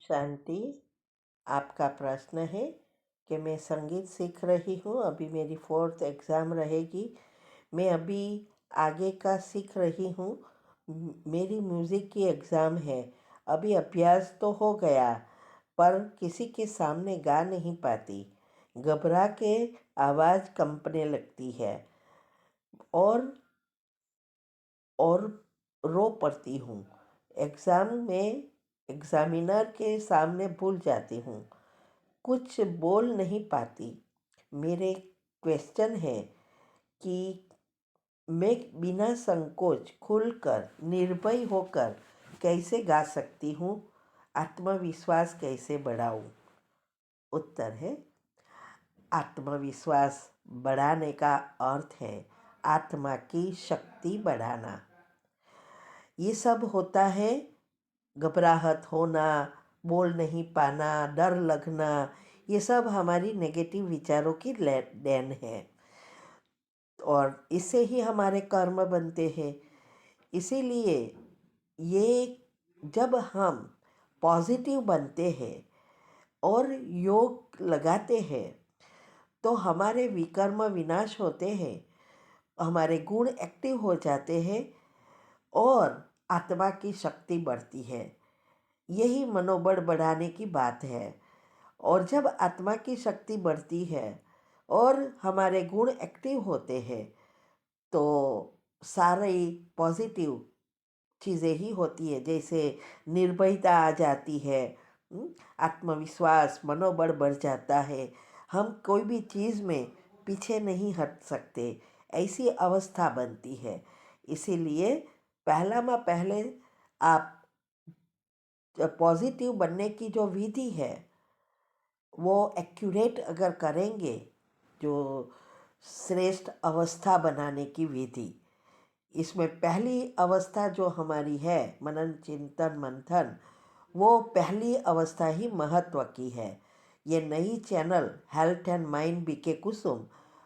शांति। आपका प्रश्न है कि मैं संगीत सीख रही हूँ, अभी मेरी 4th एग्ज़ाम रहेगी। मैं अभी आगे का सीख रही हूँ। मेरी म्यूज़िक की एग्ज़ाम है। अभी अभ्यास तो हो गया, पर किसी के सामने गा नहीं पाती। घबरा के आवाज़ कंपने लगती है और और रो पड़ती हूँ। एग्ज़ाम में एग्ज़ामिनर के सामने भूल जाती हूँ, कुछ बोल नहीं पाती। मेरे क्वेश्चन है कि मैं बिना संकोच खुलकर निर्भय होकर कैसे गा सकती हूँ, आत्मविश्वास कैसे बढ़ाऊँ। उत्तर है, आत्मविश्वास बढ़ाने का अर्थ है आत्मा की शक्ति बढ़ाना। ये सब होता है, घबराहट होना, बोल नहीं पाना, डर लगना, ये सब हमारी नेगेटिव विचारों की देन है और इससे ही हमारे कर्म बनते हैं। इसीलिए ये जब हम पॉजिटिव बनते हैं और योग लगाते हैं तो हमारे विकर्म विनाश होते हैं, हमारे गुण एक्टिव हो जाते हैं और आत्मा की शक्ति बढ़ती है। यही मनोबल बढ़ाने की बात है। और जब आत्मा की शक्ति बढ़ती है और हमारे गुण एक्टिव होते हैं तो सारी पॉजिटिव चीज़ें ही होती है, जैसे निर्भयता आ जाती है, आत्मविश्वास, मनोबल बढ़ जाता है। हम कोई भी चीज़ में पीछे नहीं हट सकते, ऐसी अवस्था बनती है। इसीलिए पहले आप पॉजिटिव बनने की जो विधि है वो एक्यूरेट अगर करेंगे, जो श्रेष्ठ अवस्था बनाने की विधि, इसमें पहली अवस्था जो हमारी है मनन चिंतन मंथन, वो पहली अवस्था ही महत्व की है। ये नई channel health and mind BK Kusum,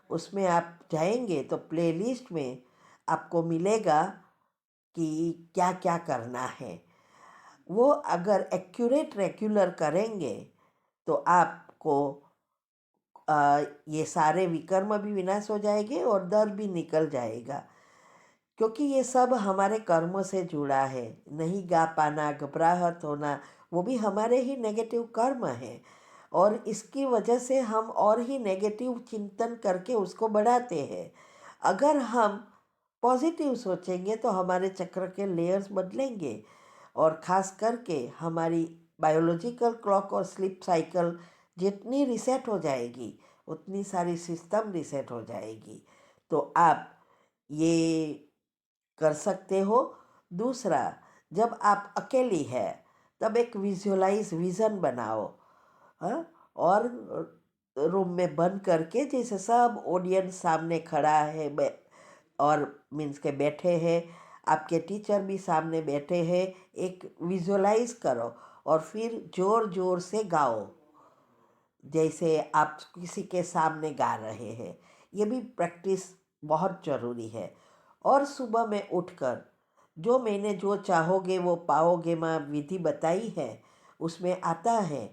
उसमें आप जाएंगे तो प्लेलिस्ट में आपको मिलेगा कि क्या क्या करना है। वो अगर एक्यूरेट रेगुलर करेंगे तो आपको ये सारे विकर्म भी विनाश हो जाएंगे और डर भी निकल जाएगा, क्योंकि ये सब हमारे कर्मों से जुड़ा है। नहीं गा पाना, घबराहट होना, वो भी हमारे ही नेगेटिव कर्म है और इसकी वजह से हम और ही नेगेटिव चिंतन करके उसको बढ़ाते हैं। अगर हम पॉजिटिव सोचेंगे तो हमारे चक्र के लेयर्स बदलेंगे और ख़ास करके हमारी बायोलॉजिकल क्लॉक और स्लीप साइकिल जितनी रिसेट हो जाएगी उतनी सारी सिस्टम रिसेट हो जाएगी। तो आप ये कर सकते हो। दूसरा, जब आप अकेली है तब एक विजुअलाइज विज़न बनाओ, हाँ, और रूम में बंद करके, जैसे सब ऑडियंस सामने खड़ा है और मीन्स के बैठे हैं, आपके टीचर भी सामने बैठे हैं, एक विजुअलाइज करो और फिर ज़ोर ज़ोर से गाओ जैसे आप किसी के सामने गा रहे हैं। ये भी प्रैक्टिस बहुत ज़रूरी है। और सुबह में उठकर जो चाहोगे वो पाओगे माँ विधि बताई है, उसमें आता है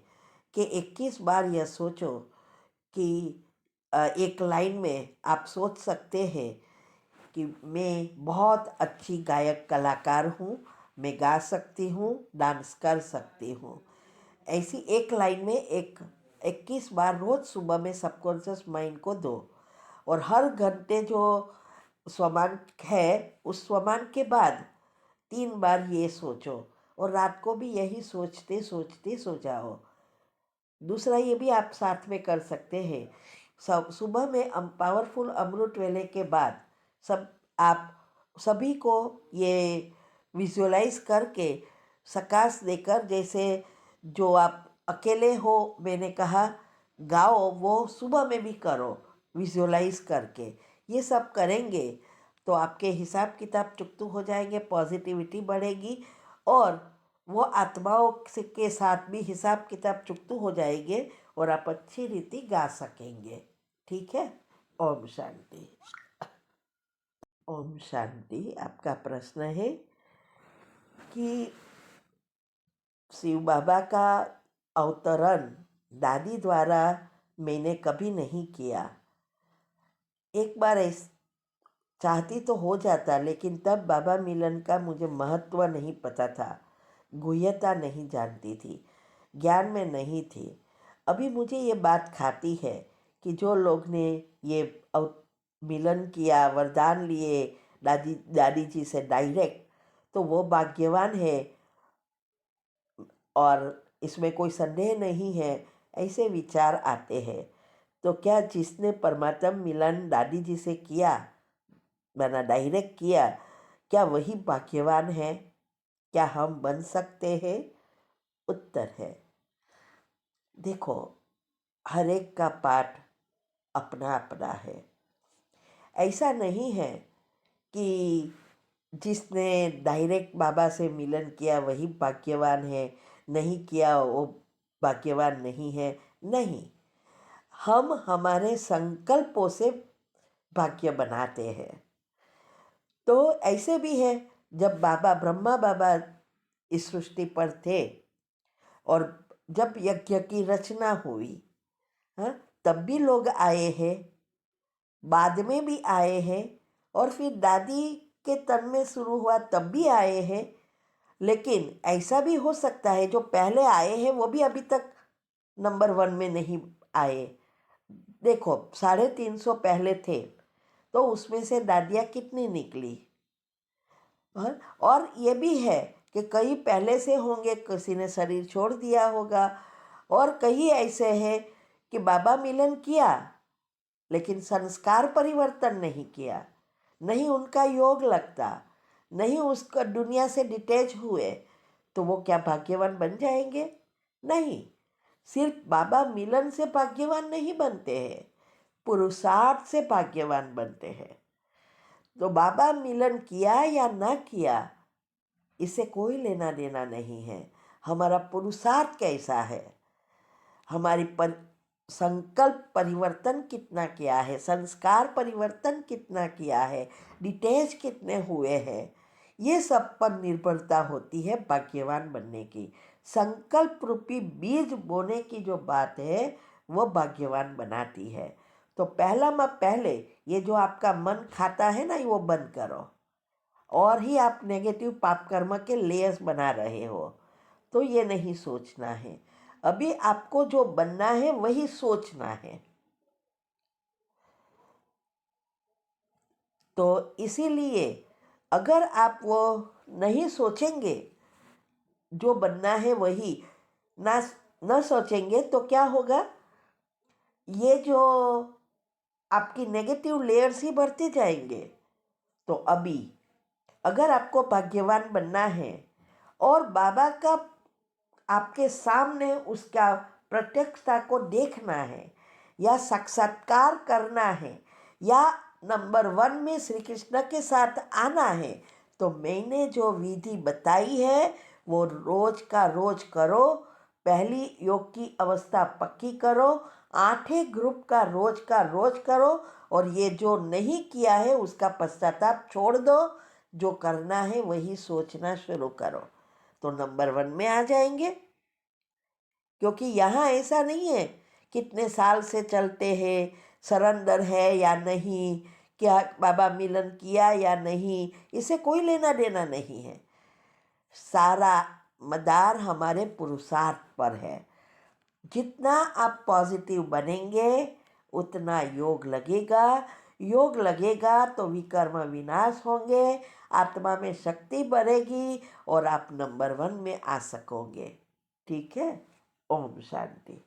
कि 21 बार यह सोचो कि एक लाइन में आप सोच सकते हैं कि मैं बहुत अच्छी गायक कलाकार हूँ, मैं गा सकती हूँ, डांस कर सकती हूँ। ऐसी एक लाइन में 21 बार रोज़ सुबह में सबकॉन्शियस माइंड को दो और हर घंटे जो स्वमान है उस स्वमान के बाद 3 बार ये सोचो और रात को भी यही सोचते सोचते सो जाओ। दूसरा, ये भी आप साथ में कर सकते हैं। सब सुबह में पावरफुल अमृत वेले के बाद आप सभी को ये विजुअलाइज करके सकाश देकर, जैसे जो आप अकेले हो मैंने कहा गाओ, वो सुबह में भी करो विजुअलाइज करके। ये सब करेंगे तो आपके हिसाब किताब चुकतू हो जाएंगे, पॉजिटिविटी बढ़ेगी और वो आत्माओं के साथ भी हिसाब किताब चुकतू हो जाएंगे और आप अच्छी रीति गा सकेंगे। ठीक है। ओम शांति। ओम शांति। आपका प्रश्न है कि शिव बाबा का अवतरण दादी द्वारा मैंने कभी नहीं किया। एक बार चाहती तो हो जाता, लेकिन तब बाबा मिलन का मुझे महत्व नहीं पता था, गुह्यता नहीं जानती थी, ज्ञान में नहीं थी। अभी मुझे ये बात खाती है कि जो लोग ने ये मिलन किया, वरदान लिए दादी जी से डायरेक्ट, तो वो भाग्यवान है और इसमें कोई संदेह नहीं है। ऐसे विचार आते हैं। तो क्या जिसने परमात्मा मिलन दादी जी से किया, मैंने डायरेक्ट किया, क्या वही भाग्यवान है? क्या हम बन सकते हैं? उत्तर है, देखो, हर एक का पाठ अपना अपना है। ऐसा नहीं है कि जिसने डायरेक्ट बाबा से मिलन किया वही भाग्यवान है, नहीं किया वो भाग्यवान नहीं है। नहीं, हम हमारे संकल्पों से भाग्य बनाते हैं। तो ऐसे भी है, जब बाबा ब्रह्मा बाबा इस सृष्टि पर थे और जब यज्ञ की रचना हुई, हाँ, तब भी लोग आए हैं, बाद में भी आए हैं, और फिर दादी के तन में शुरू हुआ तब भी आए हैं। लेकिन ऐसा भी हो सकता है जो पहले आए हैं वो भी अभी तक नंबर 1 में नहीं आए। देखो, 350 पहले थे, तो उसमें से दादियाँ कितनी निकली? और ये भी है कि कई पहले से होंगे, किसी ने शरीर छोड़ दिया होगा, और कई ऐसे हैं कि बाबा मिलन किया लेकिन संस्कार परिवर्तन नहीं किया, नहीं उनका योग लगता, नहीं उसका दुनिया से डिटैच हुए, तो वो क्या भाग्यवान बन जाएंगे? नहीं। सिर्फ बाबा मिलन से भाग्यवान नहीं बनते हैं, पुरुषार्थ से भाग्यवान बनते हैं। तो बाबा मिलन किया या ना किया, इससे कोई लेना देना नहीं है। हमारा पुरुषार्थ कैसा है, हमारी संकल्प परिवर्तन कितना किया है, संस्कार परिवर्तन कितना किया है, डिटेच कितने हुए हैं, ये सब पर निर्भरता होती है भाग्यवान बनने की। संकल्प रूपी बीज बोने की जो बात है वो भाग्यवान बनाती है। तो पहले ये जो आपका मन खाता है ना, वो बंद करो, और ही आप नेगेटिव पाप कर्म के लेयर्स बना रहे हो। तो ये नहीं सोचना है, अभी आपको जो बनना है वही सोचना है। तो इसीलिए अगर आप वो नहीं सोचेंगे, जो बनना है वही ना न सोचेंगे, तो क्या होगा? ये जो आपकी नेगेटिव लेयर्स ही बढ़ते जाएंगे। तो अभी अगर आपको भाग्यवान बनना है और बाबा का आपके सामने उसका प्रत्यक्षता को देखना है या साक्षात्कार करना है या नंबर 1 में श्री कृष्ण के साथ आना है, तो मैंने जो विधि बताई है वो रोज का रोज करो। पहली योग की अवस्था पक्की करो, 8 ग्रुप का रोज करो, और ये जो नहीं किया है उसका पश्चाताप छोड़ दो। जो करना है वही सोचना शुरू करो, तो नंबर 1 में आ जाएंगे। क्योंकि यहाँ ऐसा नहीं है कितने साल से चलते हैं, सरेंडर है या नहीं, क्या बाबा मिलन किया या नहीं, इसे कोई लेना देना नहीं है। सारा मदार हमारे पुरुषार्थ पर है। जितना आप पॉजिटिव बनेंगे उतना योग लगेगा, योग लगेगा तो विकर्म विनाश होंगे, आत्मा में शक्ति बढ़ेगी और आप नंबर 1 में आ सकोगे। ठीक है? ओम शांति।